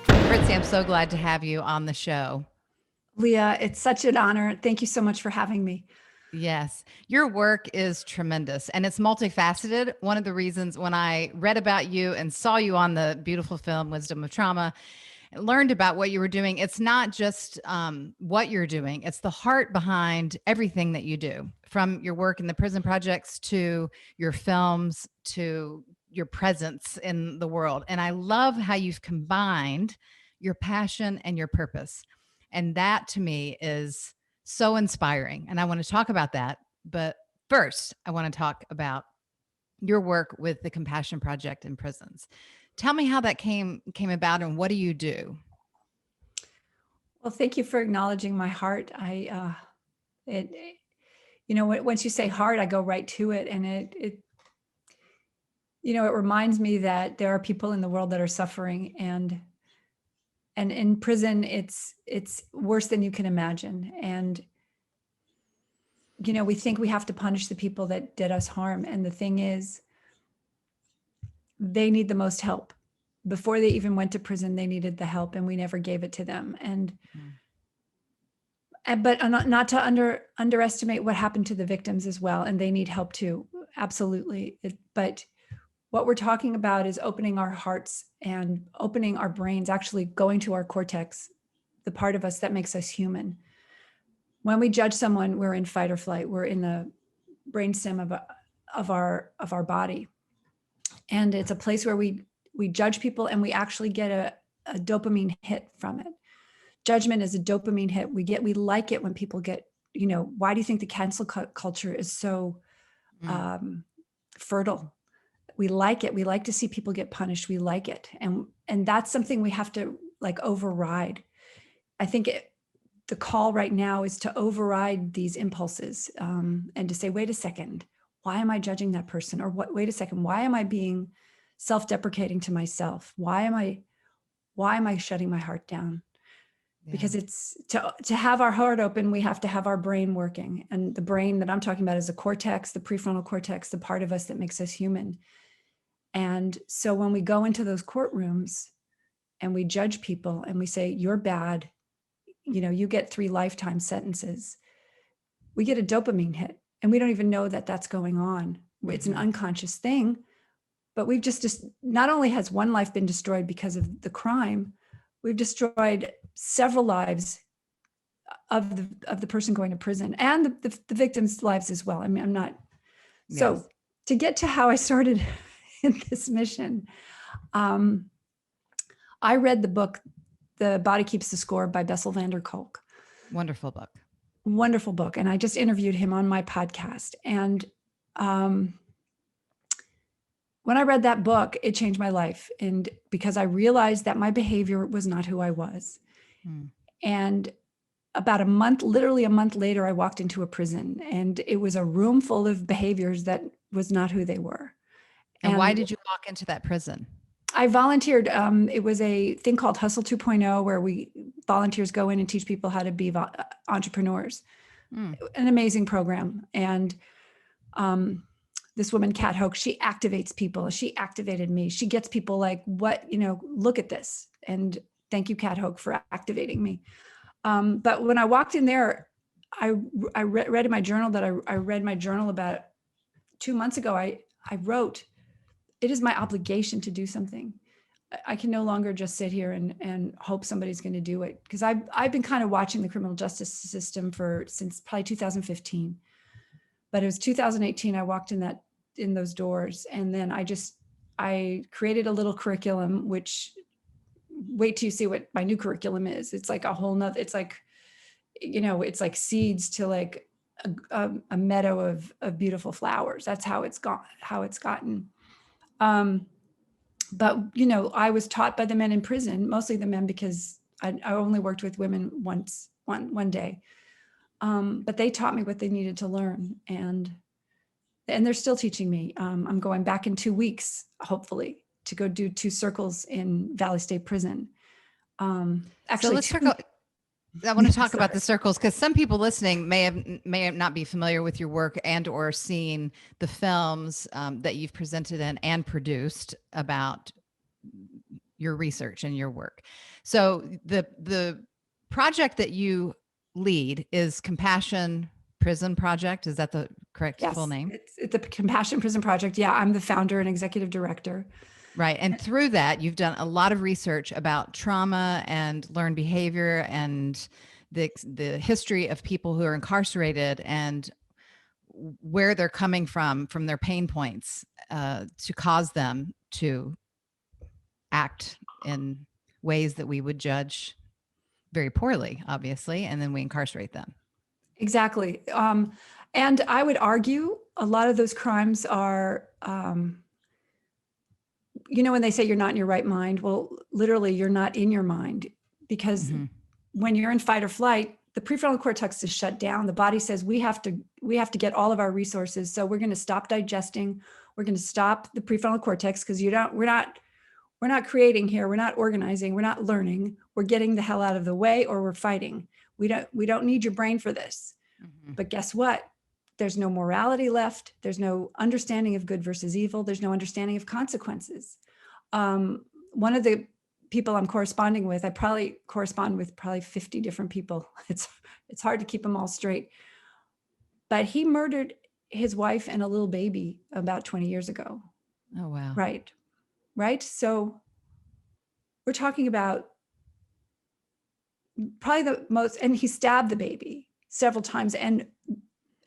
Fritzi, I'm so glad to have you on the show. Leah, it's such an honor. Thank you so much for having me. Yes, your work is tremendous and it's multifaceted. One of the reasons when I read about you and saw you on the beautiful film Wisdom of Trauma, and learned about what you were doing, it's not just what you're doing, it's the heart behind everything that you do, from your work in the prison projects to your films to your presence in the world. And I love how you've combined your passion and your purpose. And that to me is so inspiring. And I want to talk about that. But first, I want to talk about your work with the Compassion Project in prisons. Tell me how that came about and what do you do? Well, thank you for acknowledging my heart. Once you say heart, I go right to it. And it reminds me that there are people in the world that are suffering, and in prison, it's worse than you can imagine. And, we think we have to punish the people that did us harm. And the thing is, they need the most help. Before they even went to prison, they needed the help, and we never gave it to them. But not to underestimate what happened to the victims as well. And they need help too. Absolutely. But what we're talking about is opening our hearts and opening our brains, actually going to our cortex, the part of us that makes us human. When we judge someone, we're in fight or flight. We're in the brainstem of our body. And it's a place where we judge people, and we actually get a dopamine hit from it. Judgment is a dopamine hit. We like it when people get, why do you think the cancel culture is so fertile? We like it. We like to see people get punished. We like it. And that's something we have to override. I think the call right now is to override these impulses and to say, wait a second, why am I judging that person? Or wait a second, why am I being self-deprecating to myself? Why am I shutting my heart down? Yeah. Because it's to have our heart open, we have to have our brain working. And the brain that I'm talking about is the cortex, the prefrontal cortex, the part of us that makes us human. And so when we go into those courtrooms and we judge people and we say, you're bad, you get 3 lifetime sentences, we get a dopamine hit, and we don't even know that that's going on. It's an unconscious thing, but we've just not only has one life been destroyed because of the crime, we've destroyed several lives of the person going to prison, and the victims' lives as well. I mean, I'm not. Yes. So to get to how I started in this mission, I read the book, The Body Keeps the Score by Bessel van der Kolk. Wonderful book. Wonderful book. And I just interviewed him on my podcast. And when I read that book, it changed my life. And because I realized that my behavior was not who I was. And literally a month later, I walked into a prison, and it was a room full of behaviors that was not who they were. And why did you walk into that prison? I volunteered. It was a thing called Hustle 2.0, where volunteers go in and teach people how to be entrepreneurs. An amazing program. And this woman, Kat Hoke, she activates people. She activated me. She gets people like, look at this. And thank you, Kat Hoke, for activating me. But when I walked in there, I read in my journal that I read my journal about 2 months ago. I wrote, it is my obligation to do something. I can no longer just sit here and hope somebody's going to do it. Because I've been kind of watching the criminal justice system since probably 2015. But it was 2018, I walked in those doors. And then I created a little curriculum, which, wait till you see what my new curriculum is. It's like a whole nother, it's like, it's like seeds to like a meadow of beautiful flowers. That's how it's gotten. But, I was taught by the men in prison, mostly the men, because I only worked with women one day. But they taught me what they needed to learn. And they're still teaching me. I'm going back in 2 weeks, hopefully, to go do 2 circles in Valley State Prison. Actually, so I want to talk about the circles, because some people listening may not be familiar with your work and or seen the films that you've presented in and produced about your research and your work. So the project that you lead is Compassion Prison Project. Is that the correct full Yes, name? it's the Compassion Prison Project. Yeah, I'm the founder and executive director. Right. And through that, you've done a lot of research about trauma and learned behavior and the history of people who are incarcerated and where they're coming from their pain points to cause them to act in ways that we would judge very poorly, obviously, and then we incarcerate them. Exactly. And I would argue a lot of those crimes are, when they say you're not in your right mind, well, literally, you're not in your mind, because Mm-hmm. when you're in fight or flight, the prefrontal cortex is shut down. The body says we have to get all of our resources. So we're going to stop digesting. We're going to stop the prefrontal cortex, because we're not creating here. We're not organizing. We're not learning. We're getting the hell out of the way, or we're fighting. We don't need your brain for this. Mm-hmm. But guess what? There's no morality left. There's no understanding of good versus evil. There's no understanding of consequences. One of the people I'm corresponding with, I probably correspond with 50 different people. It's hard to keep them all straight. But he murdered his wife and a little baby about 20 years ago. Oh, wow. Right. So we're talking about probably the most, and he stabbed the baby several times. And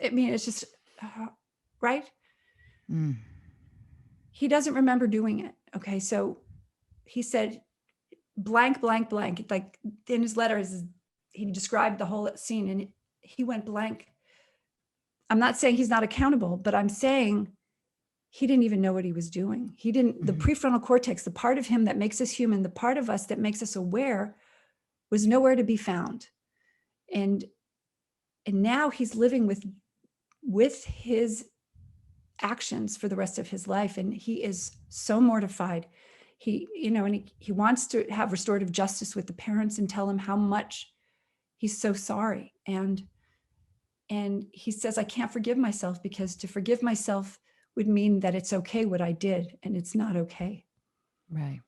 I mean, it's just, right. Mm. He doesn't remember doing it. Okay. So he said, blank, blank, blank. Like in his letters, he described the whole scene and he went blank. I'm not saying he's not accountable, but I'm saying he didn't even know what he was doing. He didn't, Mm-hmm. The prefrontal cortex, the part of him that makes us human, the part of us that makes us aware, was nowhere to be found. And now he's living with his actions for the rest of his life. And he is so mortified. He wants to have restorative justice with the parents and tell them how much he's so sorry. And he says, I can't forgive myself, because to forgive myself would mean that it's okay what I did, and it's not okay. Right.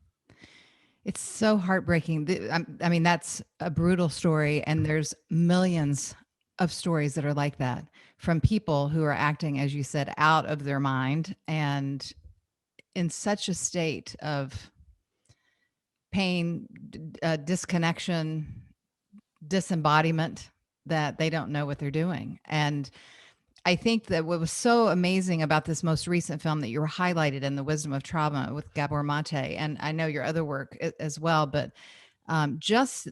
It's so heartbreaking. I mean, that's a brutal story. And there's millions of stories that are like that, from people who are acting, as you said, out of their mind and in such a state of pain, disconnection, disembodiment, that they don't know what they're doing. And I think that what was so amazing about this most recent film that you were highlighted in, The Wisdom of Trauma with Gabor Mate, and I know your other work as well, but just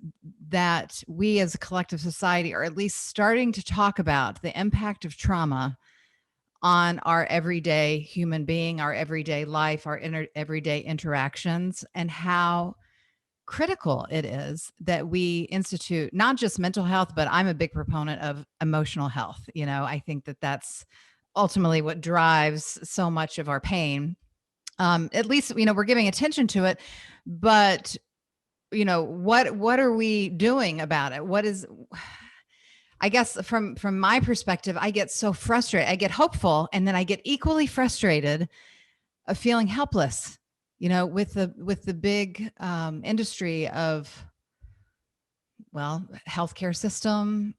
that we as a collective society are at least starting to talk about the impact of trauma on our everyday human being, our everyday life, our everyday interactions, and how critical it is that we institute not just mental health, but I'm a big proponent of emotional health. I think that that's ultimately what drives so much of our pain. At least, we're giving attention to it, but what are we doing about it? I guess from my perspective, I get so frustrated. I get hopeful, and then I get equally frustrated of feeling helpless, with the big industry of, healthcare system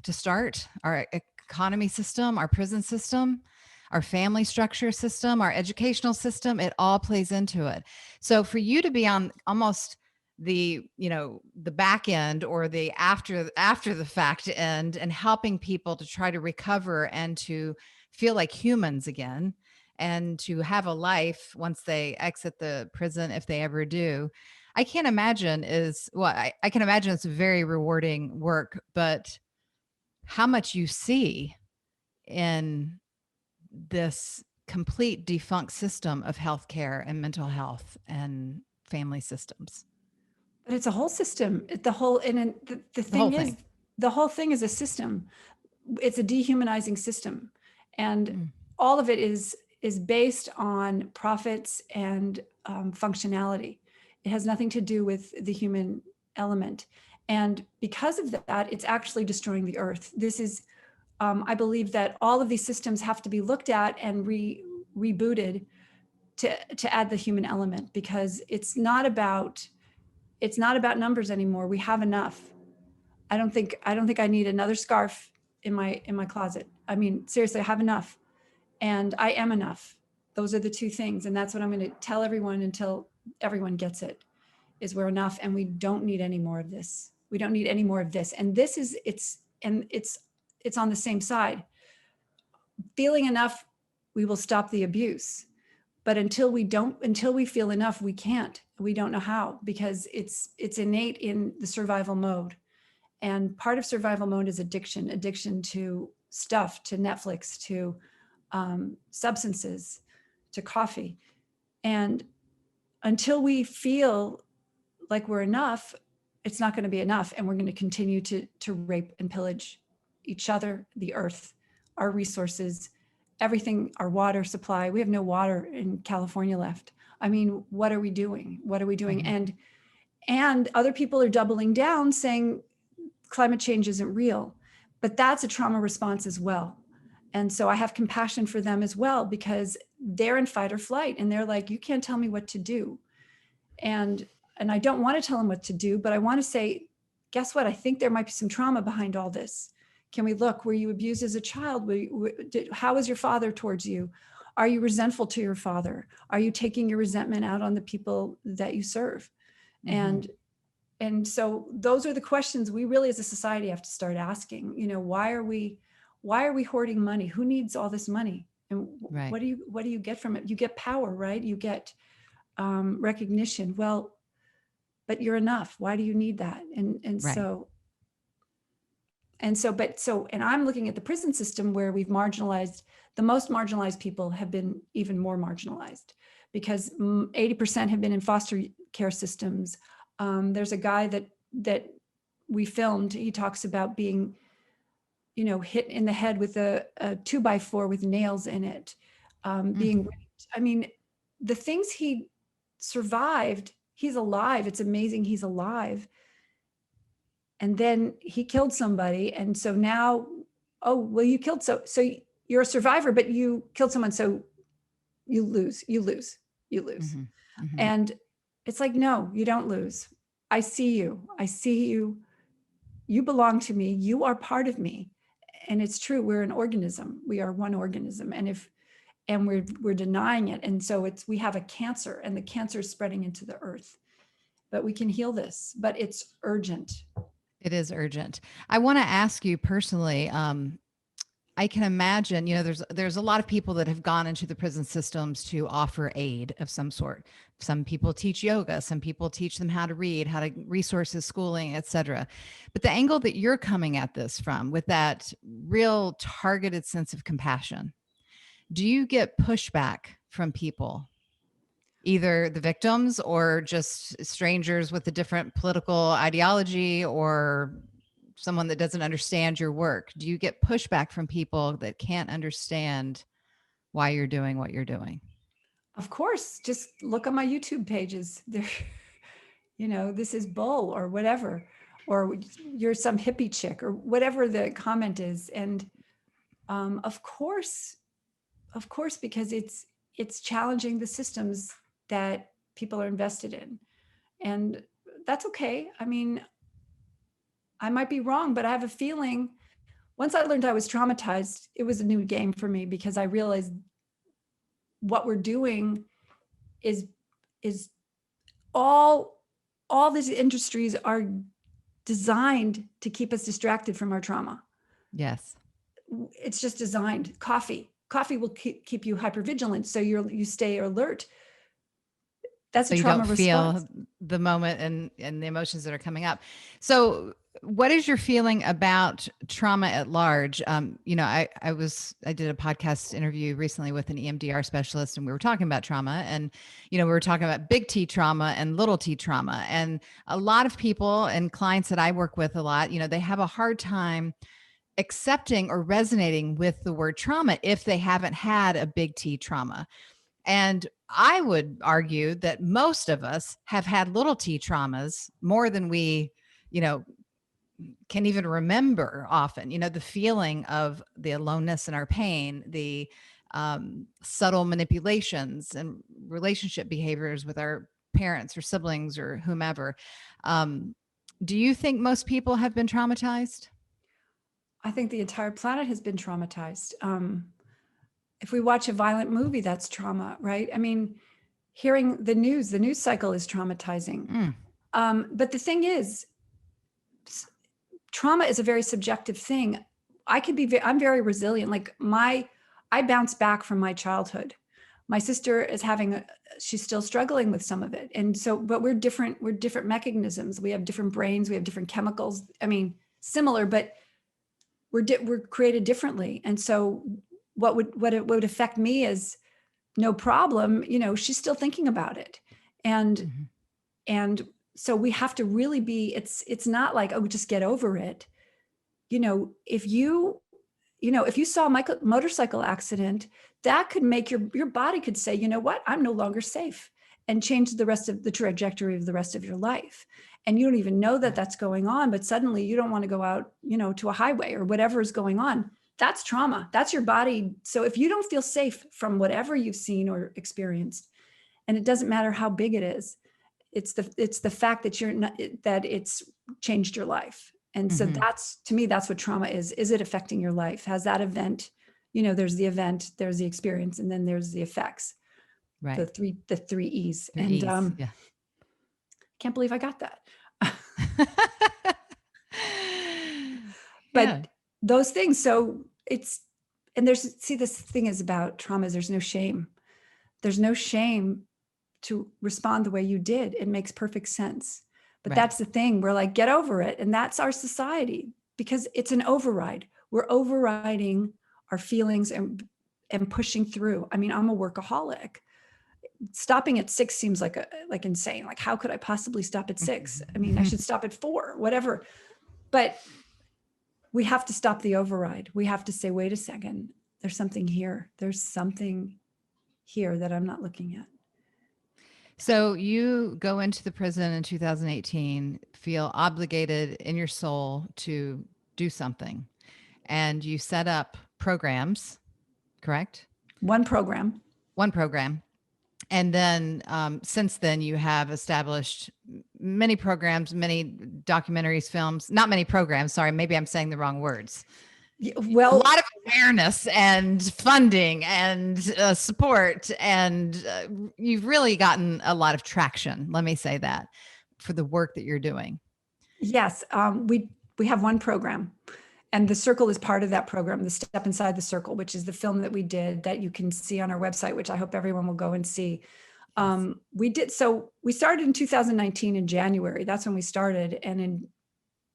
to start, our economy system, our prison system, our family structure system, our educational system. It all plays into it. So for you to be on almost the back end, or the after the fact end, and helping people to try to recover and to feel like humans again, and to have a life once they exit the prison, if they ever do, I can't imagine I can imagine it's very rewarding work. But how much you see in this complete defunct system of healthcare and mental health and family systems. But it's a whole system. The whole the whole thing is a system. It's a dehumanizing system, and all of it is based on profits and functionality. It has nothing to do with the human element, and because of that, it's actually destroying the earth. This is, I believe that all of these systems have to be looked at and rebooted to add the human element, because it's not about numbers anymore. We have enough. I don't think I need another scarf in my closet. I mean, seriously, I have enough, and I am enough. Those are the two things, and that's what I'm going to tell everyone until everyone gets it, is we're enough, and we don't need any more of this. We don't need any more of this. And this is it's on the same side. Feeling enough, we will stop the abuse. But until we feel enough, we can't. We don't know how, because it's innate in the survival mode. And part of survival mode is addiction to stuff, to Netflix, to substances, to coffee. And until we feel like we're enough, it's not going to be enough. And we're going to continue to rape and pillage each other, the earth, our resources, everything, our water supply. We have no water in California left. I mean, what are we doing? What are we doing? Mm-hmm. And other people are doubling down, saying climate change isn't real, but that's a trauma response as well. And so I have compassion for them as well, because they're in fight or flight, and they're like, you can't tell me what to do. And I don't want to tell them what to do, but I want to say, guess what? I think there might be some trauma behind all this. Can we look? Were you abused as a child? How was your father towards you? Are you resentful to your father? Are you taking your resentment out on the people that you serve? Mm-hmm. And so those are the questions we really as a society have to start asking. You know, why are we hoarding money? Who needs all this money? And Right. what do you get from it? You get power, right? You get recognition. Well, but you're enough. Why do you need that? Right. And I'm looking at the prison system, where we've marginalized, the most marginalized people have been even more marginalized, because 80% have been in foster care systems. There's a guy that we filmed. He talks about being, hit in the head with a 2x4 with nails in it, being raped. I mean, the things he survived, he's alive. It's amazing he's alive. And then he killed somebody. And so now, oh, well, you killed, so you're a survivor, but you killed someone. So you lose. Mm-hmm. Mm-hmm. And it's like, no, you don't lose. I see you. You belong to me. You are part of me. And it's true. We're an organism. We are one organism. And we're denying it. And so we have a cancer, and the cancer is spreading into the earth, but we can heal this, but it's urgent. It is urgent. I want to ask you personally. I can imagine, there's a lot of people that have gone into the prison systems to offer aid of some sort. Some people teach yoga, some people teach them how to read, how to resources, schooling, etc. But the angle that you're coming at this from, with that real targeted sense of compassion, do you get pushback from people, either the victims or just strangers with a different political ideology, or someone that doesn't understand your work? Do you get pushback from people that can't understand why you're doing what you're doing? Of course, just look on my YouTube pages. There, this is bull or whatever, or you're some hippie chick or whatever the comment is. And of course, because it's challenging the systems that people are invested in. And that's okay. I mean, I might be wrong, but I have a feeling once I learned I was traumatized, it was a new game for me, because I realized what we're doing is all these industries are designed to keep us distracted from our trauma. Yes. It's just designed. Coffee will keep you hypervigilant, so you stay alert. That's so a you trauma don't response. feel the moment and the emotions that are coming up. So what is your feeling about trauma at large? I did a podcast interview recently with an EMDR specialist, and we were talking about trauma, and, we were talking about big T trauma and little T trauma. And a lot of people and clients that I work with a lot, they have a hard time accepting or resonating with the word trauma if they haven't had a big T trauma. And I would argue that most of us have had little T traumas more than we, can even remember often, the feeling of the aloneness and our pain, the subtle manipulations and relationship behaviors with our parents or siblings or whomever. Um, do you think most people have been traumatized? I think the entire planet has been traumatized. If we watch a violent movie, that's trauma, right? I mean, hearing the news cycle is traumatizing. Mm. But the thing is, trauma is a very subjective thing. I'm very resilient. Like I bounce back from my childhood. My sister is she's still struggling with some of it. And so, but we're different mechanisms. We have different brains, we have different chemicals. I mean, similar, but we're created differently. And so what would affect me is no problem. She's still thinking about it. And, Mm-hmm. and so we have to really it's not like, oh, just get over it. If you saw a motorcycle accident, that could make your body could say, you know what, I'm no longer safe, and change the rest of the trajectory of the rest of your life. And you don't even know that that's going on, but suddenly you don't want to go out, to a highway or whatever is going on. That's trauma. That's your body. So if you don't feel safe from whatever you've seen or experienced, and it doesn't matter how big it is, it's the fact that that it's changed your life. And so to me, that's what trauma is. Is it affecting your life? Has that event, there's the event, there's the experience, and then there's the effects, Right. the three E's. Your and E's. Yeah. Can't believe I got that. Yeah. But those things, so this thing is about trauma is there's no shame. There's no shame to respond the way you did. It makes perfect sense. But Right. that's the thing. We're like, get over it. And that's our society, because it's an override. We're overriding our feelings and pushing through. I mean, I'm a workaholic. Stopping at 6 seems like insane. Like, how could I possibly stop at 6? I mean, I should stop at 4, whatever. But we have to stop the override. We have to say, wait a second, there's something here. There's something here that I'm not looking at. So you go into the prison in 2018, feel obligated in your soul to do something, and you set up programs, correct? One program. One program. And then since then, you have established many programs, many documentaries, films, not many programs. Sorry, maybe I'm saying the wrong words. Well, a lot of awareness and funding and support. And you've really gotten a lot of traction. Let me say that for the work that you're doing. Yes. We have one program, and The Circle is part of that program, The Step Inside the Circle, which is the film that we did that you can see on our website, which I hope everyone will go and see. We started in 2019 in January. That's when we started. And in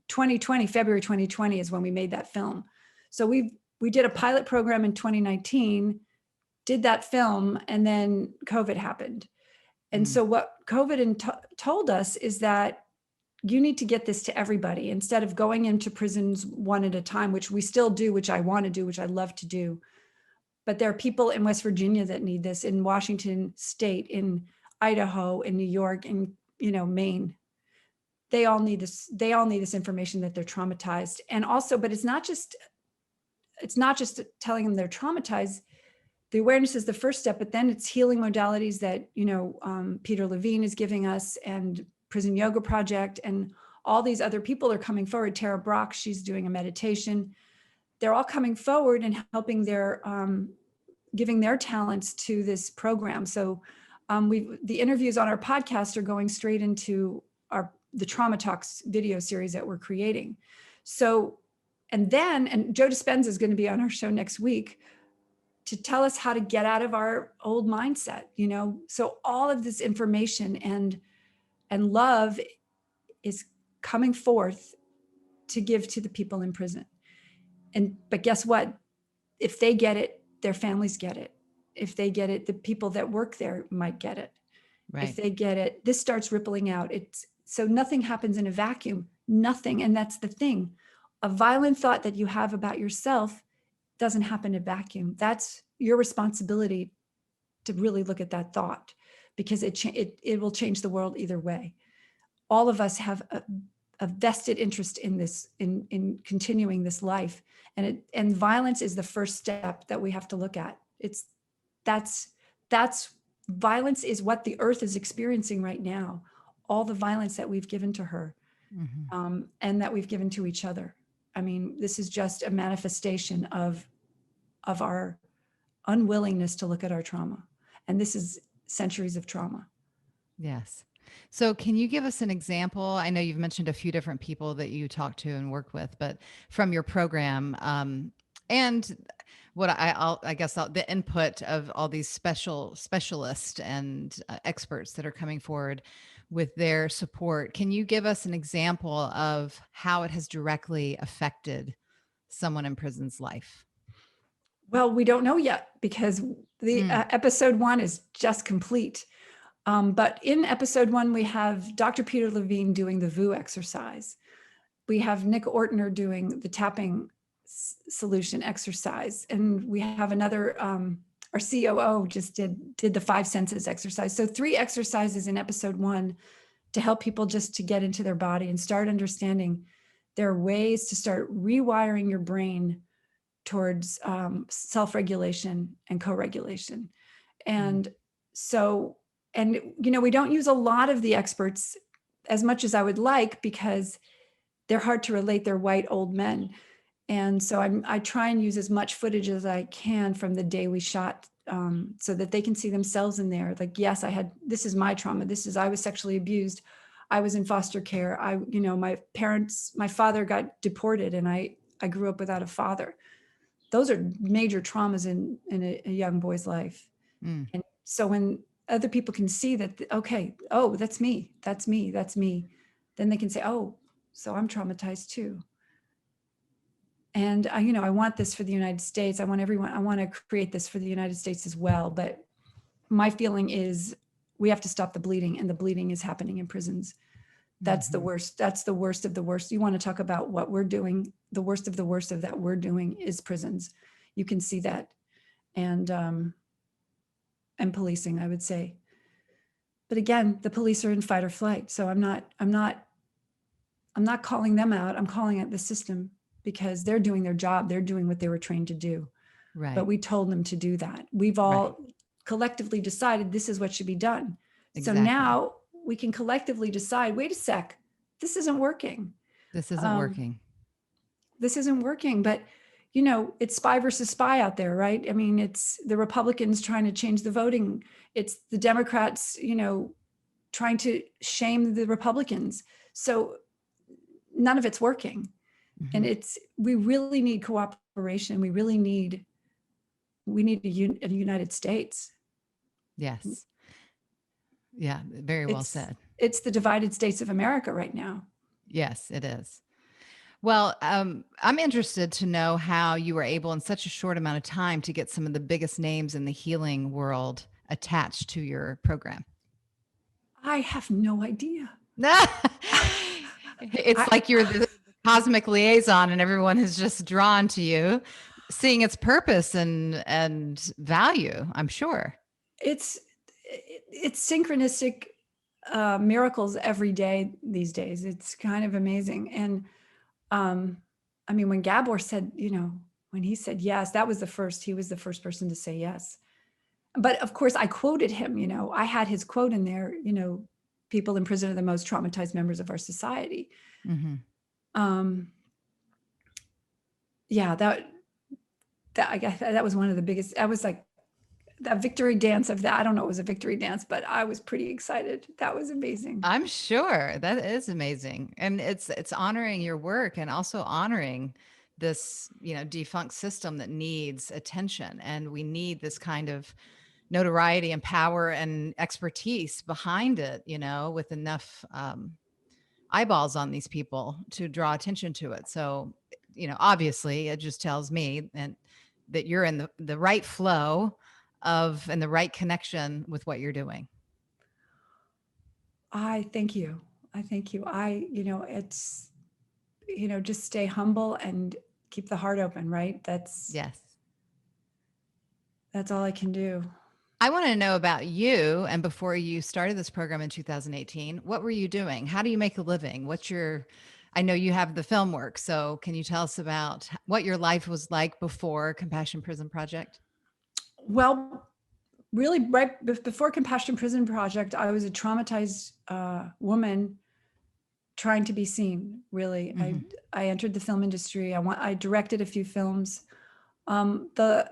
February 2020 is when we made that film. So we did a pilot program in 2019, did that film, and then COVID happened. And so what COVID told us is that you need to get this to everybody instead of going into prisons one at a time, which we still do, which I want to do, which I love to do. But there are people in West Virginia that need this, in Washington State, in Idaho, in New York, in Maine. They all need this. They all need this information that they're traumatized. And also, but it's not just telling them they're traumatized. The awareness is the first step, but then it's healing modalities that Peter Levine is giving us, and Prison Yoga Project, and all these other people are coming forward. Tara Brock, she's doing a meditation. They're all coming forward and helping giving their talents to this program. So the interviews on our podcast are going straight into the Trauma Talks video series that we're creating. So, and Joe Dispenza is going to be on our show next week to tell us how to get out of our old mindset, So all of this information and love is coming forth to give to the people in prison. But guess what? If they get it, their families get it. If they get it, the people that work there might get it. Right. If they get it, this starts rippling out. So nothing happens in a vacuum, nothing. And that's the thing. A violent thought that you have about yourself doesn't happen in a vacuum. That's your responsibility to really look at that thought, because it will change the world either way. All of us have a vested interest in this, in continuing this life. And violence is the first step that we have to look at. That's that's violence is what the earth is experiencing right now. All the violence that we've given to her, Mhm. and that we've given to each other. I mean, this is just a manifestation of our unwillingness to look at our trauma. And this is centuries of trauma. Yes. So, can you give us an example? I know you've mentioned a few different people that you talk to and work with, but from your program, and what I guess the input of all these specialists and experts that are coming forward with their support. Can you give us an example of how it has directly affected someone in prison's life? Well, we don't know yet because the Mm. episode 1 is just complete. But in episode 1, we have Dr. Peter Levine doing the VU exercise. We have Nick Ortner doing the tapping solution exercise. And we have another, our COO just did the 5 senses exercise. So 3 exercises in episode 1 to help people just to get into their body and start understanding there are ways to start rewiring your brain towards self-regulation and co-regulation. And so, and we don't use a lot of the experts as much as I would like because they're hard to relate. They're white old men. And so I try and use as much footage as I can from the day we shot, so that they can see themselves in there. Like, yes, this is my trauma. I was sexually abused. I was in foster care. My father got deported and I grew up without a father. Those are major traumas in a young boy's life. Mm. And so when other people can see that, okay, oh, that's me, then they can say, oh, so I'm traumatized too. And I want this for the United States. I want to create this for the United States as well. But my feeling is we have to stop the bleeding, and the bleeding is happening in prisons. That's the worst. That's the worst of the worst. You want to talk about what we're doing. The worst of the worst of that we're doing is prisons. You can see that. And policing, I would say. But again, the police are in fight or flight. So I'm not calling them out. I'm calling out the system because they're doing their job. They're doing what they were trained to do. Right. But we told them to do that. We've all collectively decided this is what should be done. Exactly. So now we can collectively decide, wait a sec, this isn't working. This isn't working. This isn't working. But it's spy versus spy out there, right? I mean, it's the Republicans trying to change the voting. It's the Democrats, trying to shame the Republicans. So none of it's working. Mm-hmm. And we really need cooperation. We need a United States. Yes. Yeah, very well said. It's the divided states of America right now. Yes, it is. Well, I'm interested to know how you were able in such a short amount of time to get some of the biggest names in the healing world attached to your program. I have no idea. It's like you're the cosmic liaison and everyone is just drawn to you, seeing its purpose and value, I'm sure. It's synchronistic miracles every day these days. It's kind of amazing. And I mean, when Gabor said, when he said yes, he was the first person to say yes. But of course, I quoted him, I had his quote in there, people in prison are the most traumatized members of our society. Mm-hmm. Yeah, that I guess that was one of the biggest. I was like, that victory dance of that. I don't know, it was a victory dance, but I was pretty excited. That was amazing. I'm sure that is amazing. And it's honoring your work and also honoring this, defunct system that needs attention. And we need this kind of notoriety and power and expertise behind it, with enough eyeballs on these people to draw attention to it. So, obviously it just tells me that you're in the right flow and the right connection with what you're doing. I thank you. It's, just stay humble and keep the heart open, right? That's all I can do. I want to know about you. And before you started this program in 2018, what were you doing? How do you make a living? I know you have the film work. So can you tell us about what your life was like before Compassion Prison Project? Well, really, right before Compassion Prison Project, I was a traumatized woman trying to be seen. Really, Hmm. I entered the film industry. I directed a few films. The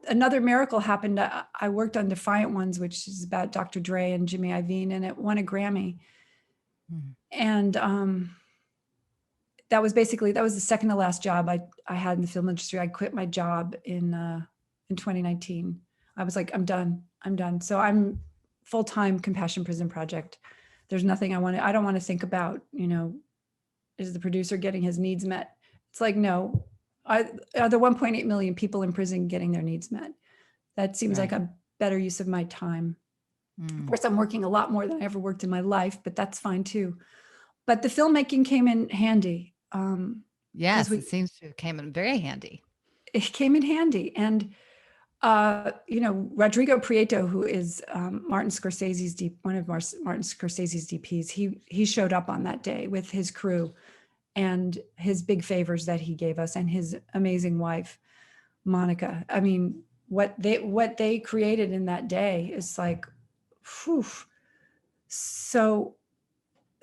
another miracle happened. I worked on Defiant Ones, which is about Dr. Dre and Jimmy Iovine, and it won a Grammy. Hmm. And that was the second to last job I had in the film industry. I quit my job in 2019. I was like, I'm done. I'm done. So I'm full-time Compassion Prison Project. There's nothing I don't want to think about, is the producer getting his needs met? It's like, no. Are the 1.8 million people in prison getting their needs met? That seems like Right. a better use of my time. Of Mm. course, I'm working a lot more than I ever worked in my life, but that's fine too. But the filmmaking came in handy, because Yes, it seems to have came in very handy. it came in handy. And Rodrigo Prieto, who is one of Martin Scorsese's DPs, he showed up on that day with his crew and his big favors that he gave us, and his amazing wife, Monica. I mean, what they created in that day is like, whew. So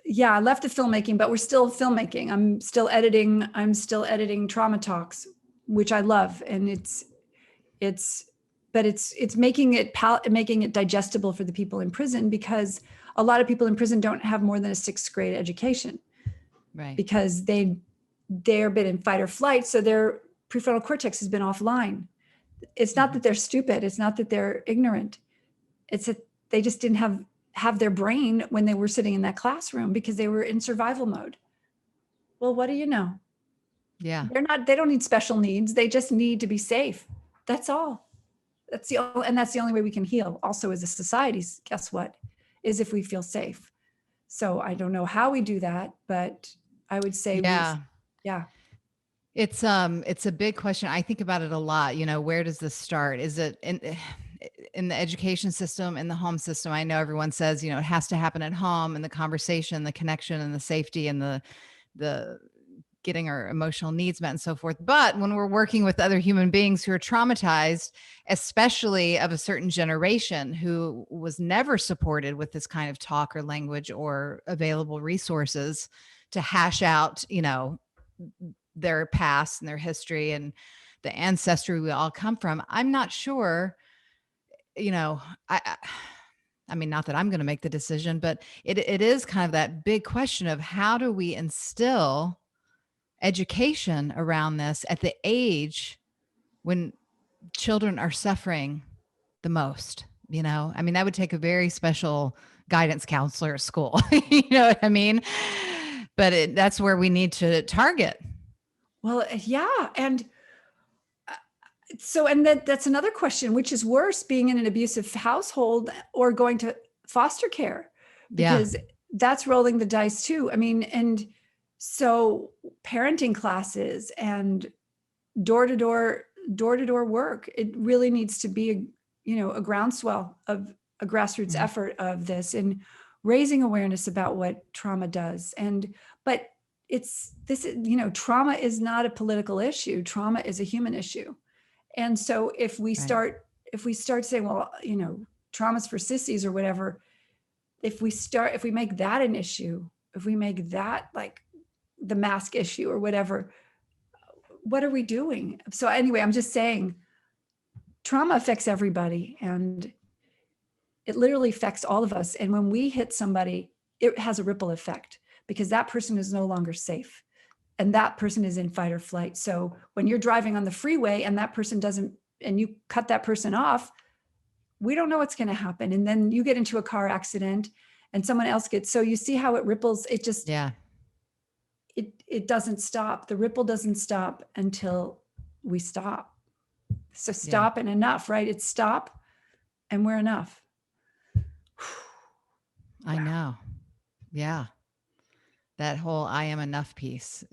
yeah, I left the filmmaking, but we're still filmmaking. I'm still editing Trauma Talks, which I love, and it's but it's making it digestible for the people in prison, because a lot of people in prison don't have more than a sixth grade education, Right. because they're been in fight or flight, so their prefrontal cortex has been offline. It's not Hmm. that they're stupid, it's not that they're ignorant, it's that they just didn't have their brain when they were sitting in that classroom because they were in survival mode. Well, what do you know? Yeah. They don't need special needs, they just need to be safe. That's all. That's the only way we can heal also as a society. Guess what? Is if we feel safe. So I don't know how we do that, but I would say Yeah. yeah. It's a big question. I think about it a lot. Where does this start? Is it in the education system, in the home system? I know everyone says, it has to happen at home, and the conversation, the connection, and the safety, and the getting our emotional needs met and so forth. But when we're working with other human beings who are traumatized, especially of a certain generation who was never supported with this kind of talk or language or available resources to hash out, their past and their history and the ancestry we all come from, I'm not sure, you know, I mean, not that I'm going to make the decision, but it is kind of that big question of how do we instill education around this at the age when children are suffering the most. I mean, that would take a very special guidance counselor at school. You know what I mean? But that's where we need to target. Well, yeah. And and that's another question, which is worse, being in an abusive household or going to foster care, Yeah. because that's rolling the dice too. I mean, and so parenting classes and door to door work, it really needs to be a groundswell of a grassroots Mhm. effort of this, and raising awareness about what trauma does. But trauma is not a political issue, trauma is a human issue. And so Right. if we start saying, well, trauma's for sissies or whatever, if we make that an issue, if we make that like the mask issue or whatever, what are we doing? So anyway, I'm just saying trauma affects everybody, and it literally affects all of us. And when we hit somebody, it has a ripple effect, because that person is no longer safe, and that person is in fight or flight. So when you're driving on the freeway and that person doesn't, and you cut that person off, we don't know what's going to happen. And then you get into a car accident and someone else gets, so you see how it ripples. Yeah. It doesn't stop. The ripple doesn't stop until we stop. So Yeah. stop and enough, right? It's stop and we're enough. I know. Yeah. That whole I am enough piece.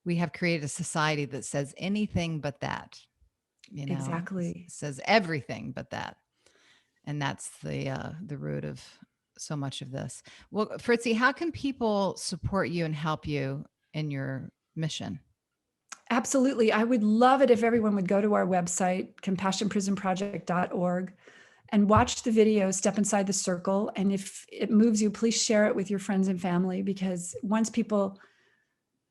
We have created a society that says anything but that. Exactly. says everything but that. And that's the root of so much of this. Well, Fritzi, how can people support you and help you in your mission? Absolutely. I would love it if everyone would go to our website, compassionprisonproject.org, and watch the video, Step Inside the Circle. And if it moves you, please share it with your friends and family, because once people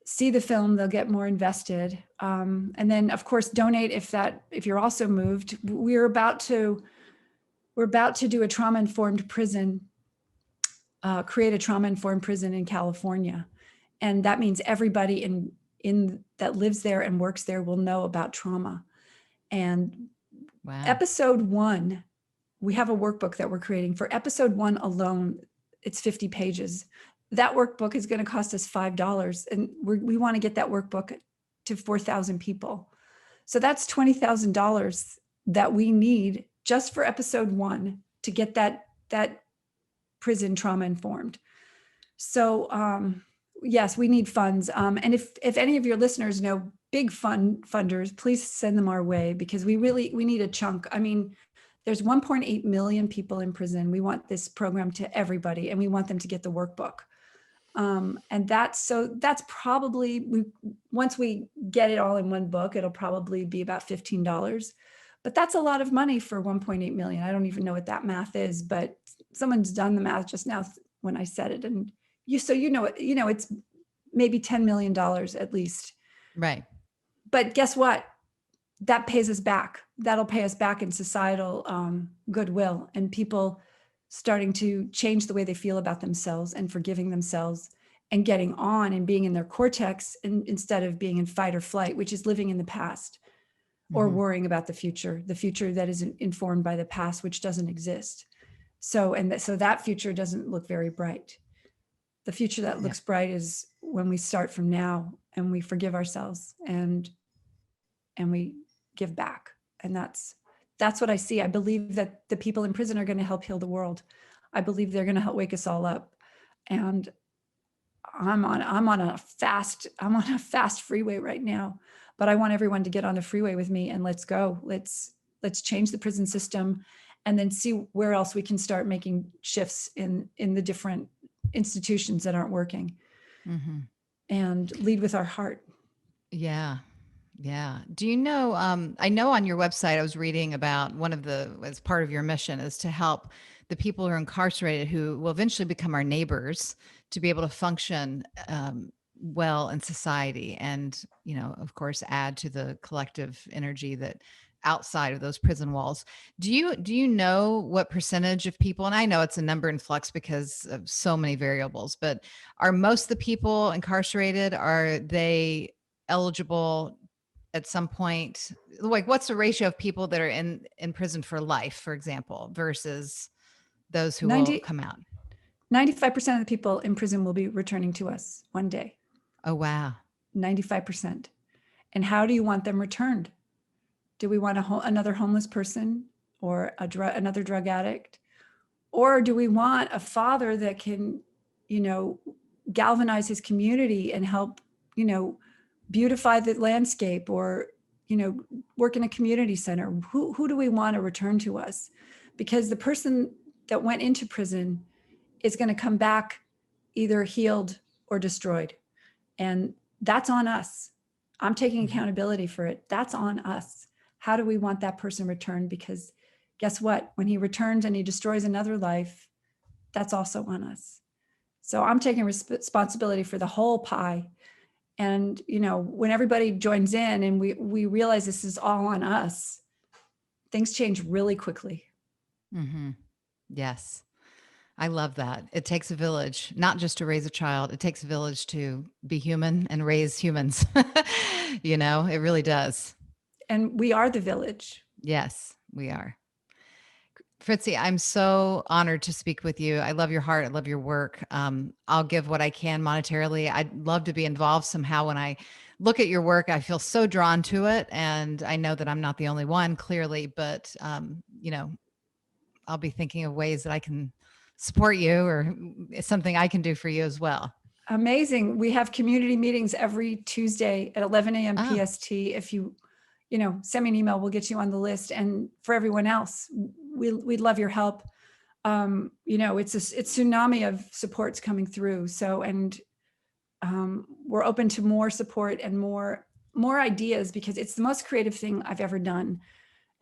see the film, they'll get more invested. And then, of course, donate if you're also moved. We're about to do a trauma-informed prison, create a trauma-informed prison in California. And that means everybody in that lives there and works there will know about trauma. And Wow. episode 1, we have a workbook that we're creating. For episode 1 alone, it's 50 pages. That workbook is going to cost us $5. And we want to get that workbook to 4,000 people. So that's $20,000 that we need just for episode 1 to get that prison trauma informed. So yes, we need funds. And if any of your listeners know big funders, please send them our way, because we need a chunk. I mean, there's 1.8 million people in prison. We want this program to everybody, and we want them to get the workbook. And that's probably, once we get it all in one book, it'll probably be about $15. But that's a lot of money for 1.8 million. I don't even know what that math is, but someone's done the math just now when I said it. And it's maybe $10 million at least. Right. But guess what? That pays us back. That'll pay us back in societal goodwill, and people starting to change the way they feel about themselves and forgiving themselves and getting on and being in their cortex, instead of being in fight or flight, which is living in the past or worrying about the future that is informed by the past, which doesn't exist. So that future doesn't look very bright. The future that looks bright is when we start from now and we forgive ourselves and we give back. And that's what I see. I believe that the people in prison are going to help heal the world. I believe they're going to help wake us all up. And I'm on a fast freeway right now, but I want everyone to get on the freeway with me, and let's go. Let's change the prison system, and then see where else we can start making shifts in the different institutions that aren't working, and lead with our heart. Yeah. Yeah. Do you know, I know on your website, I was reading about as part of your mission is to help the people who are incarcerated, who will eventually become our neighbors, to be able to function well in society, and, of course, add to the collective energy that outside of those prison walls. Do you know what percentage of people, and I know it's a number in flux because of so many variables, but are most of the people incarcerated, are they eligible at some point? Like, what's the ratio of people that are in prison for life, for example, versus those who will come out? 95% of the people in prison will be returning to us one day. Oh, wow. 95%. And how do you want them returned? Do we want another homeless person, or another drug addict? Or do we want a father that can, galvanize his community and help, beautify the landscape, or, work in a community center? Who do we want to return to us? Because the person that went into prison is going to come back either healed or destroyed. And that's on us. I'm taking accountability for it. That's on us. How do we want that person returned? Because guess what? When he returns and he destroys another life, that's also on us. So I'm taking responsibility for the whole pie. And, when everybody joins in and we realize this is all on us, things change really quickly. Yes. I love that. It takes a village, not just to raise a child. It takes a village to be human and raise humans. It really does. And we are the village. Yes, we are. Fritzi, I'm so honored to speak with you. I love your heart. I love your work. I'll give what I can monetarily. I'd love to be involved somehow. When I look at your work, I feel so drawn to it. And I know that I'm not the only one, clearly, but, I'll be thinking of ways that I can support you, or something I can do for you as well. Amazing. We have community meetings every Tuesday at 11 a.m. PST. If you send me an email. We'll get you on the list. And for everyone else, we'd love your help. It's tsunami of supports coming through. So, and we're open to more support and more ideas, because it's the most creative thing I've ever done.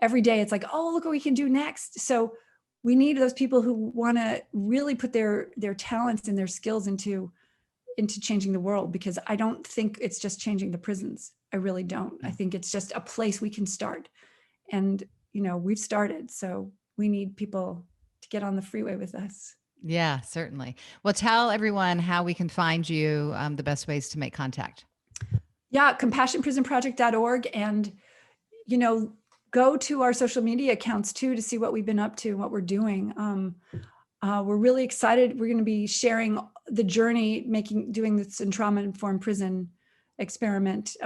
Every day it's like, oh, look what we can do next. So we need those people who want to really put their talents and their skills into changing the world, because I don't think it's just changing the prisons. I really don't. I think it's just a place we can start. And, we've started. So we need people to get on the freeway with us. Yeah, certainly. Well, tell everyone how we can find you, the best ways to make contact. Yeah, compassionprisonproject.org. And, go to our social media accounts too, to see what we've been up to and what we're doing. We're really excited. We're going to be sharing the journey, doing this in trauma-informed prison experiment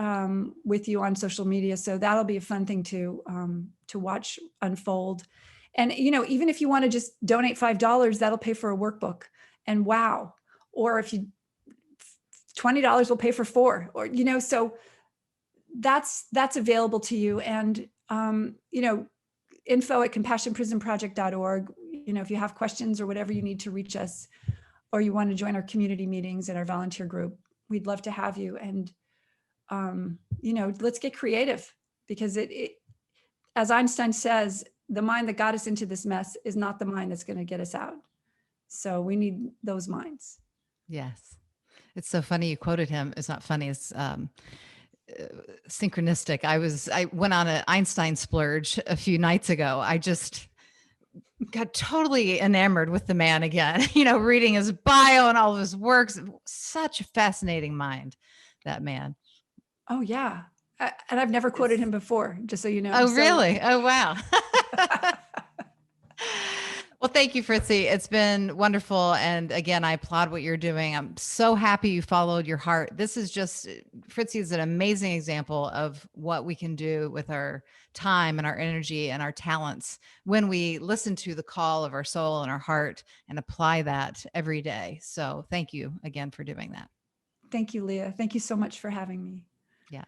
with you on social media. So that'll be a fun thing to watch unfold. And, even if you want to just donate $5, that'll pay for a workbook. And wow. Or if you, $20 will pay for 4, or, so that's available to you. And, info at compassionprisonproject.org. If you have questions or whatever you need to reach us, or you want to join our community meetings and our volunteer group, we'd love to have you. And, let's get creative, because it, as Einstein says, the mind that got us into this mess is not the mind that's going to get us out. So we need those minds. Yes. It's so funny you quoted him. It's not funny. It's synchronistic. I went on an Einstein splurge a few nights ago. I just got totally enamored with the man again, reading his bio and all of his works. Such a fascinating mind, that man. Oh, yeah. And I've never quoted him before, just so you know. Oh, really? Oh, wow. Well, thank you, Fritzi. It's been wonderful. And again, I applaud what you're doing. I'm so happy you followed your heart. Fritzi is an amazing example of what we can do with our time and our energy and our talents when we listen to the call of our soul and our heart and apply that every day. So thank you again for doing that. Thank you, Leah. Thank you so much for having me. Yeah.